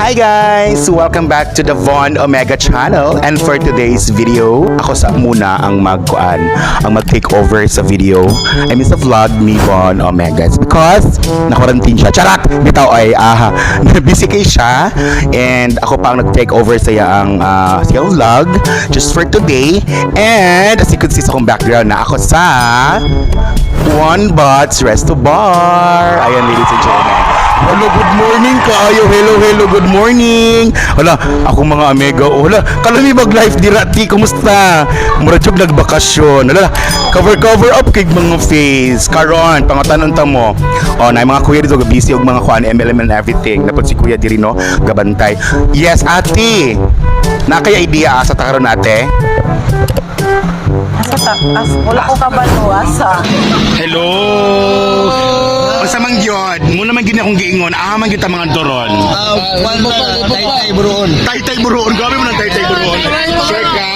Hi guys! Welcome back to the Von Omega channel. And for today's video, ako sa muna ang mag-take over sa video. I mean sa vlog ni Von Omega. It's because na-quarantine siya. Charat! Bitaw ay busy kay siya. And ako pa ang nag-take over sa ang vlog just for today. And as you could see sa akong background na ako sa One Butts Resto Bar. Ayan, ladies and gentlemen. Hello, good morning kayo. Hello, good morning. Hala, ako mga amigo. Hala, kalami mag-live dirati. Kumusta? Murad nagbakasyon. Hala, cover up kay mga face. Karon, pangutanon ta mo. Oh, na mga kuya dito busy og mga kuan MLM and everything. Napod si kuya diri no, gabantay. Yes, ate. Na kaya idea sa takaron ate? Wala ko kabalo asa. Hello. Unsa man gyud? Muna man gyud akong giingon. Man gyud ta mga doron. Taytay buroon. Taytay buroon. Grabe mo ng taytay buroon. Sure ka?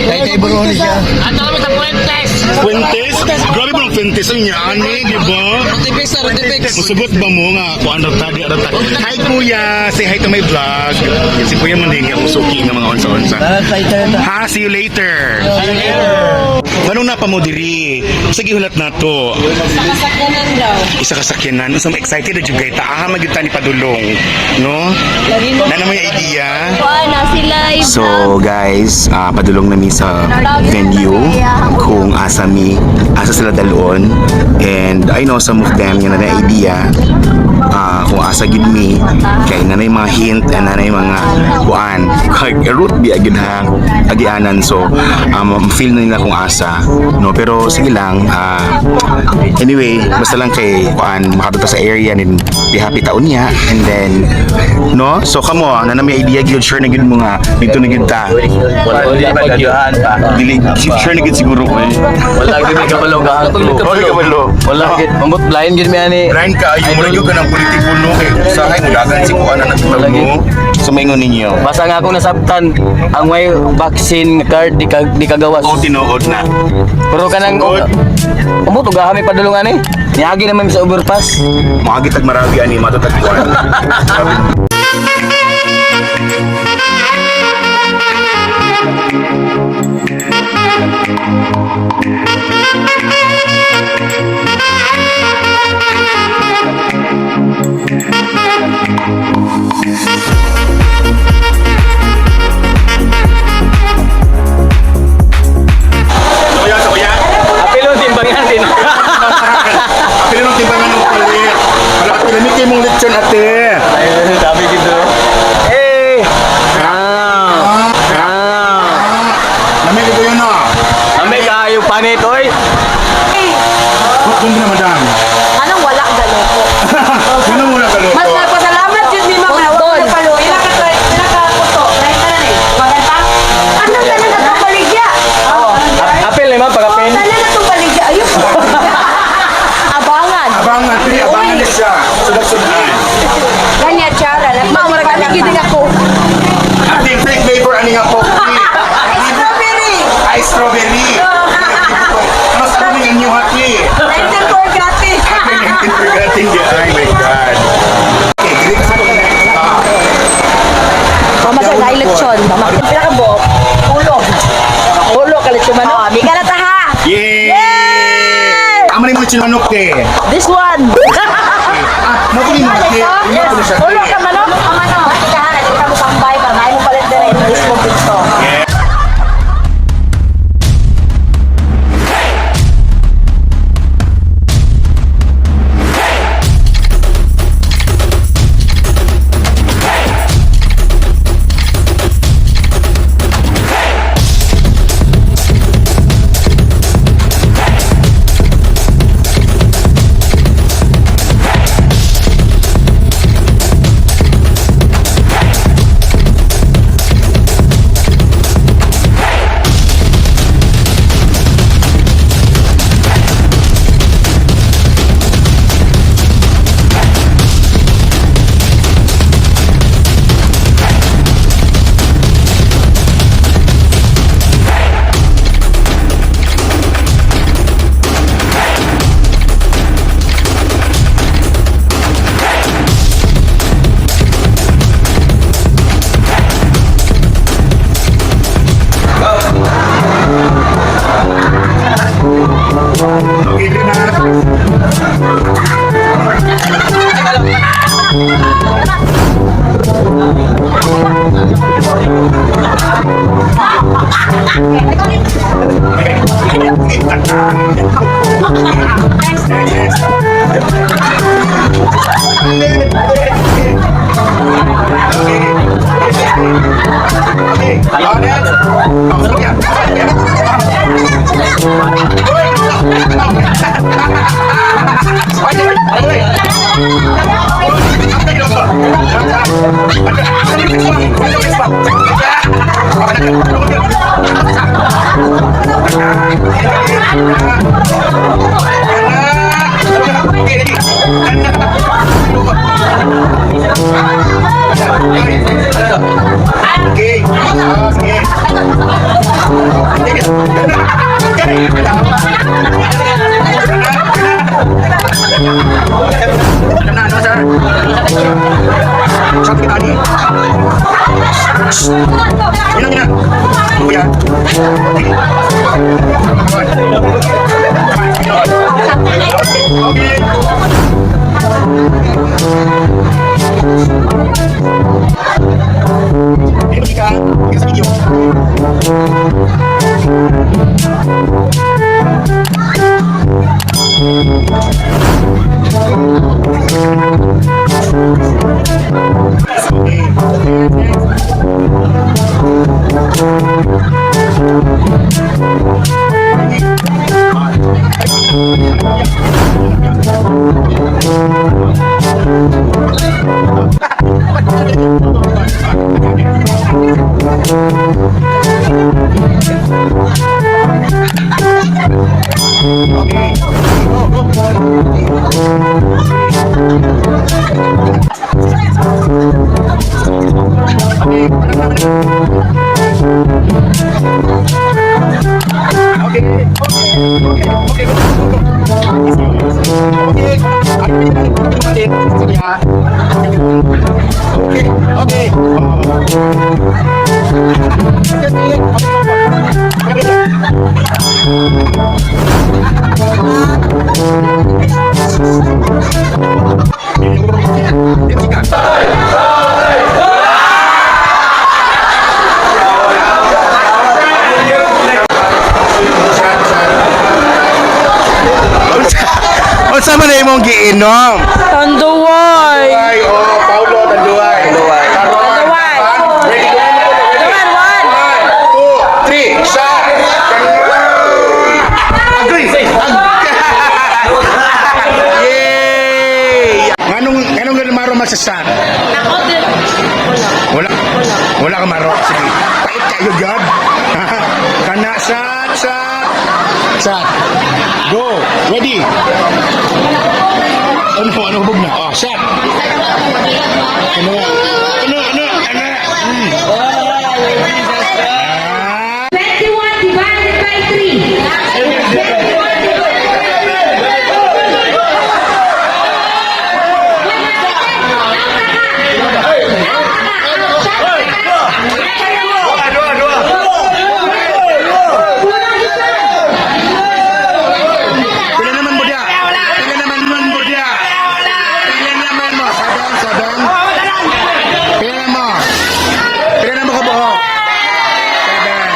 Taytay buroon siya. Ano kami sa Fuentes? Fuentes? Grabe mo ng Fuentes ang ani, di ba? Rotipix. Musugot ba mo nga kung ano tadi. Hi kuya! Say hi to my vlog. Si kuya man din ako suki ng mga onsa-onsa. Ha, see you later. Anong na pa mo diri? Sige hulat na to. Kasakyanan daw. Isa kasakyanan. So excited na jud kay ta. Mag ni padulong, no? Na naman yung idea. Na sila. So guys, padulong na mi sa venue kung asa sila dalon, and I know some of them yung na idea kung asa gid mi kay nanay mga hint and nanay mga kuan kay route bi agid ha agianan, so feel na nila kung asa, no, pero sige lang, anyway basta lang kay kuan makabot sa area and be happy taon niya, and then no, so kamo na may idea gyud, sure na gyud mo nga dito na gyud ta dili sure na gyud siguro ko Wala gid may kabalo ka. Wala gid mambot blind gid mi ani. Blind ka, yung mula yung ganang politiko no, kay usahay mo dagan si kuan na nagtutag mo. Sumingon ninyo. Basta nga akong nasabtan ang may vaccine card di kagawas. O tinuod na. Pero kanang umot ugaha mi padulungan ni. Niagi naman mi sa overpass. Makagitag marabi ani matutagpuan. Apilo timbangan din. Apilo ng timbangan ng palit. Para at pinamikay mong lechon ate. Ay, sabi gito. Namili ko yun ah. Ame kayo panit oy. Kung na madam. Anong wala galoko? Sino muna ka Mas nagpasalamat yun ni Mama. Huwag na palo. Pinakaputo. Kahit ka na eh. Maganda. Ano ka na nagpapaligya? Apil naman pagapin. Ano na itong paligya? Ayun. Abangan. Abangan na siya. Sudat-sudan. Kanya tsara. Mama, nagpamigid din ako. Ate, fake flavor ani nga po. Strawberry. Ay, strawberry. Ano sa amin ang new hati? 19 gratis. Forgetting the oh my god. Okay, dili ka sa Mama sa dahil lechon. Mama, pinakabok. Ulo ka lechon manok. Oh, bigyan na ta ha. Yay! Amo ni mo chinanok te. This one. Mabuli mo te. Ulo ka manok. Manok. Kahan, hindi ka mo pambay. Pamay mo palit din. This mo gusto. Satu kita ni. Ina. Kuya. Ini kita sa video. Unsa man imong giinom? Tanduay. Ay, oh, Paulo Tanduay. Tanduay. Tanduay. Ready to Tanduay, one. 1, 2, 3, shot. Agree. Yay! Anong maro magsasat? Ako din. Wala. Wala ka maro. Sige. Pait kayo, God. Kana, shot. Go. Ready. Ano hubog na? Oh, shot. Ano? Hmm. 21 divided by 3. Pila naman mo dia? Sadang. Pila naman ka buhok? Sadang.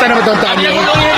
Basta naman itong tani.